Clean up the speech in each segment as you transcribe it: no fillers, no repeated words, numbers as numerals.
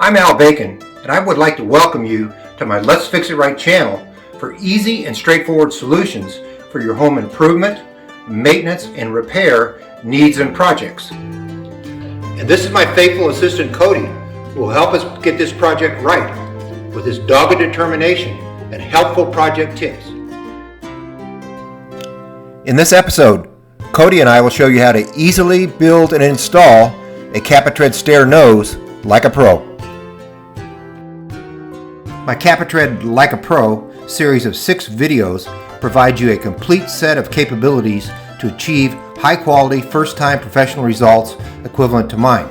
I'm Al Bacon, and I would like to welcome you to my Let's Fix It Right channel for easy and straightforward solutions for your home improvement, maintenance, and repair needs and projects. And this is my faithful assistant Cody, who will help us get this project right with his dogged determination and helpful project tips. In this episode, Cody and I will show you how to easily build and install a Capitred stair nose like a pro. My Capitred Like a Pro series of 6 videos provides you a complete set of capabilities to achieve high-quality, first-time professional results equivalent to mine.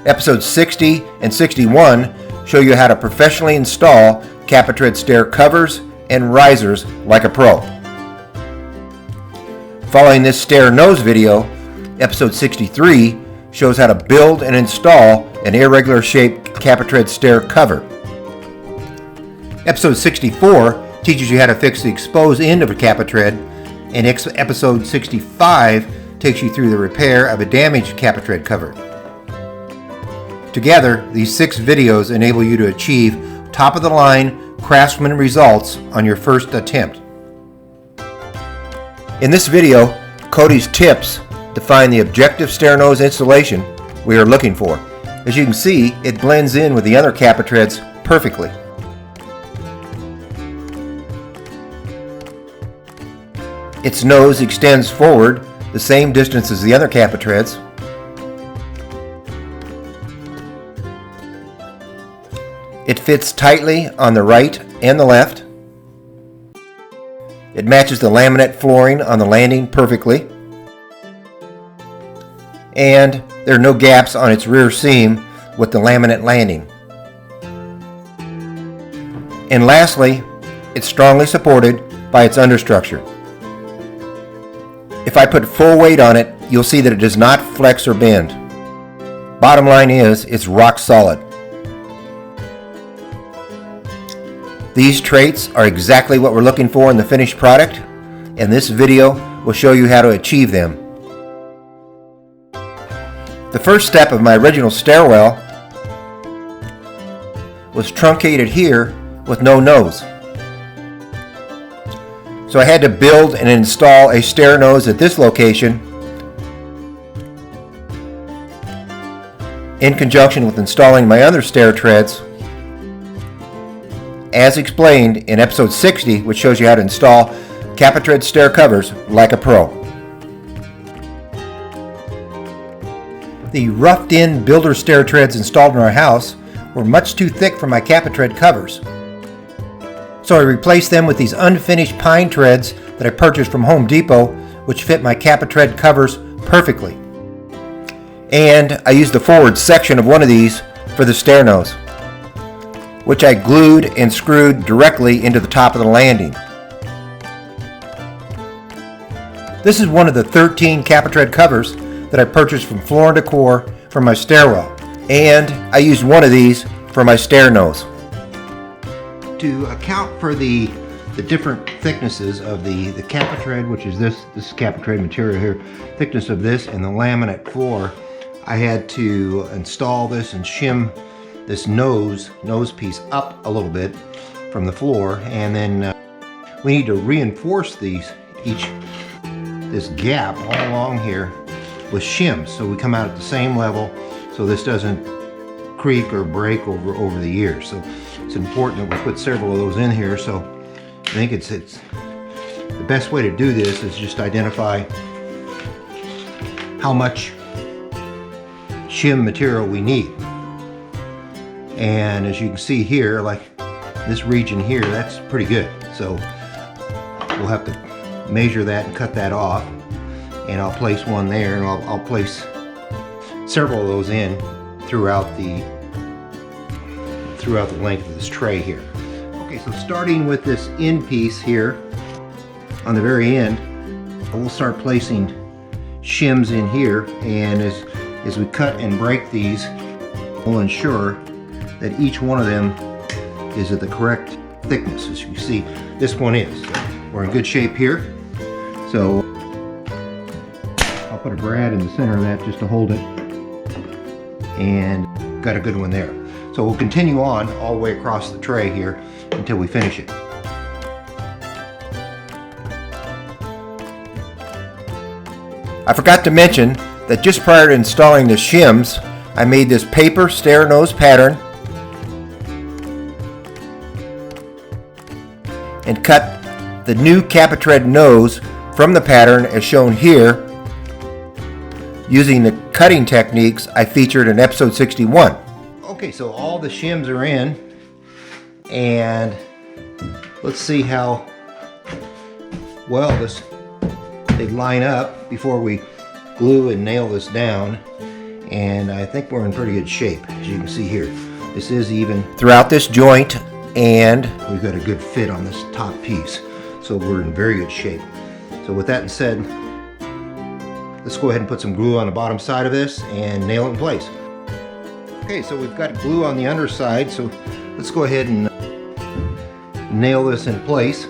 Episodes 60 and 61 show you how to professionally install Capitred stair covers and risers like a pro. Following this stair nose video, episode 63 shows how to build and install an irregular shaped Capitred stair cover. Episode 64 teaches you how to fix the exposed end of a Capitred, and episode 65 takes you through the repair of a damaged Capitred cover. Together, these 6 videos enable you to achieve top-of-the-line craftsman results on your first attempt. In this video, Cody's tips define the objective stair nose installation we are looking for. As you can see, it blends in with the other Capitreds perfectly. Its nose extends forward the same distance as the other Capitreds. It fits tightly on the right and the left. It matches the laminate flooring on the landing perfectly. And there are no gaps on its rear seam with the laminate landing. And lastly, it's strongly supported by its understructure. If I put full weight on it, you'll see that it does not flex or bend. Bottom line is, it's rock solid. These traits are exactly what we're looking for in the finished product, and this video will show you how to achieve them. The first step of my original stairwell was truncated here with no nose. So I had to build and install a stair nose at this location in conjunction with installing my other stair treads, as explained in episode 60, which shows you how to install Capitred stair covers like a pro. The roughed-in builder stair treads installed in our house were much too thick for my Capitred covers. So I replaced them with these unfinished pine treads that I purchased from Home Depot, which fit my Capitred covers perfectly. And I used the forward section of one of these for the stair nose, which I glued and screwed directly into the top of the landing. This is one of the 13 Capitred covers that I purchased from Floor & Decor for my stairwell, and I used one of these for my stair nose. To account for the different thicknesses of the Capitred, which is this Capitred material here, thickness of this and the laminate floor, I had to install this and shim this nose piece up a little bit from the floor, and then we need to reinforce this gap all along here with shims, so we come out at the same level, so this doesn't creak or break over the years. So it's important that we put several of those in here. So I think it's the best way to do this is just identify how much shim material we need. And as you can see here, like this region here, that's pretty good. So we'll have to measure that and cut that off. And I'll place one there, and I'll place several of those in throughout the length of this tray here. Okay, so starting with this end piece here on the very end, we'll start placing shims in here, and as we cut and break these, we'll ensure that each one of them is at the correct thickness. As you can see, this one is. So we're in good shape here. So I'll put a brad in the center of that just to hold it. And got a good one there. So we'll continue on all the way across the tray here until we finish it. I forgot to mention that just prior to installing the shims, I made this paper stair nose pattern and cut the new Capitred nose from the pattern as shown here using the cutting techniques I featured in episode 61. Okay, so all the shims are in, and let's see how well they line up before we glue and nail this down. And I think we're in pretty good shape, as you can see here. This is even throughout this joint, and we've got a good fit on this top piece. So we're in very good shape. So with that said, let's go ahead and put some glue on the bottom side of this and nail it in place. Okay, so we've got glue on the underside, so let's go ahead and nail this in place.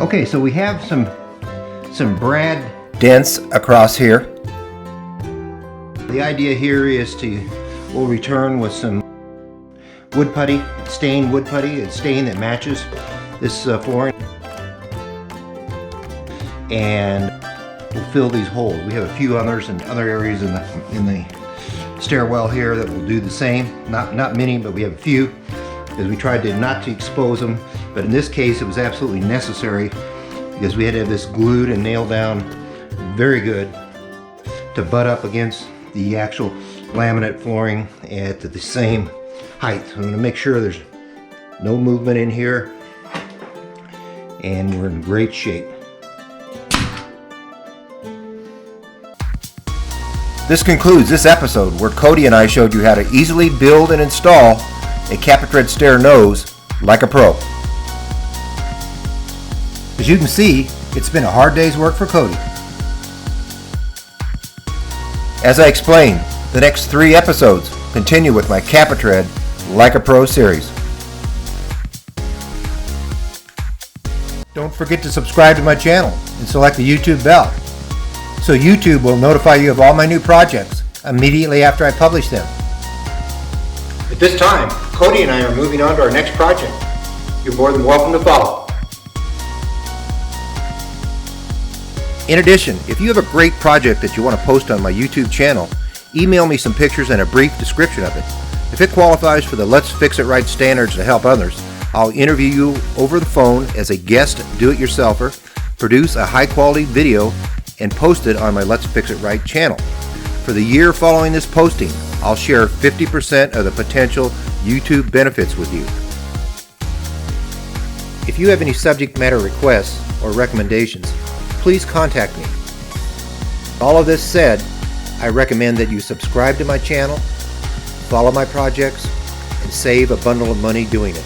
Okay, so we have some brad dents across here. The idea here is we'll return with some wood putty, stained wood putty, a stain that matches this flooring, and we'll fill these holes. We have a few others in other areas in the stairwell here that will do the same. Not many, but we have a few, because we tried not to expose them. But in this case, it was absolutely necessary because we had to have this glued and nailed down very good to butt up against the actual laminate flooring at the same height. So I'm going to make sure there's no movement in here, and we're in great shape. This concludes this episode where Cody and I showed you how to easily build and install a Capitred stair nose like a pro. As you can see, it's been a hard day's work for Cody. As I explained, the next 3 episodes continue with my Capitred Like a Pro series. Don't forget to subscribe to my channel and select the YouTube bell, so YouTube will notify you of all my new projects immediately after I publish them. At this time, Cody and I are moving on to our next project. You're more than welcome to follow. In addition, if you have a great project that you want to post on my YouTube channel, email me some pictures and a brief description of it. If it qualifies for the Let's Fix It Right standards to help others, I'll interview you over the phone as a guest do-it-yourselfer, produce a high-quality video, and post it on my Let's Fix It Right channel. For the year following this posting, I'll share 50% of the potential YouTube benefits with you. If you have any subject matter requests or recommendations, please contact me. All of this said, I recommend that you subscribe to my channel, follow my projects, and save a bundle of money doing it.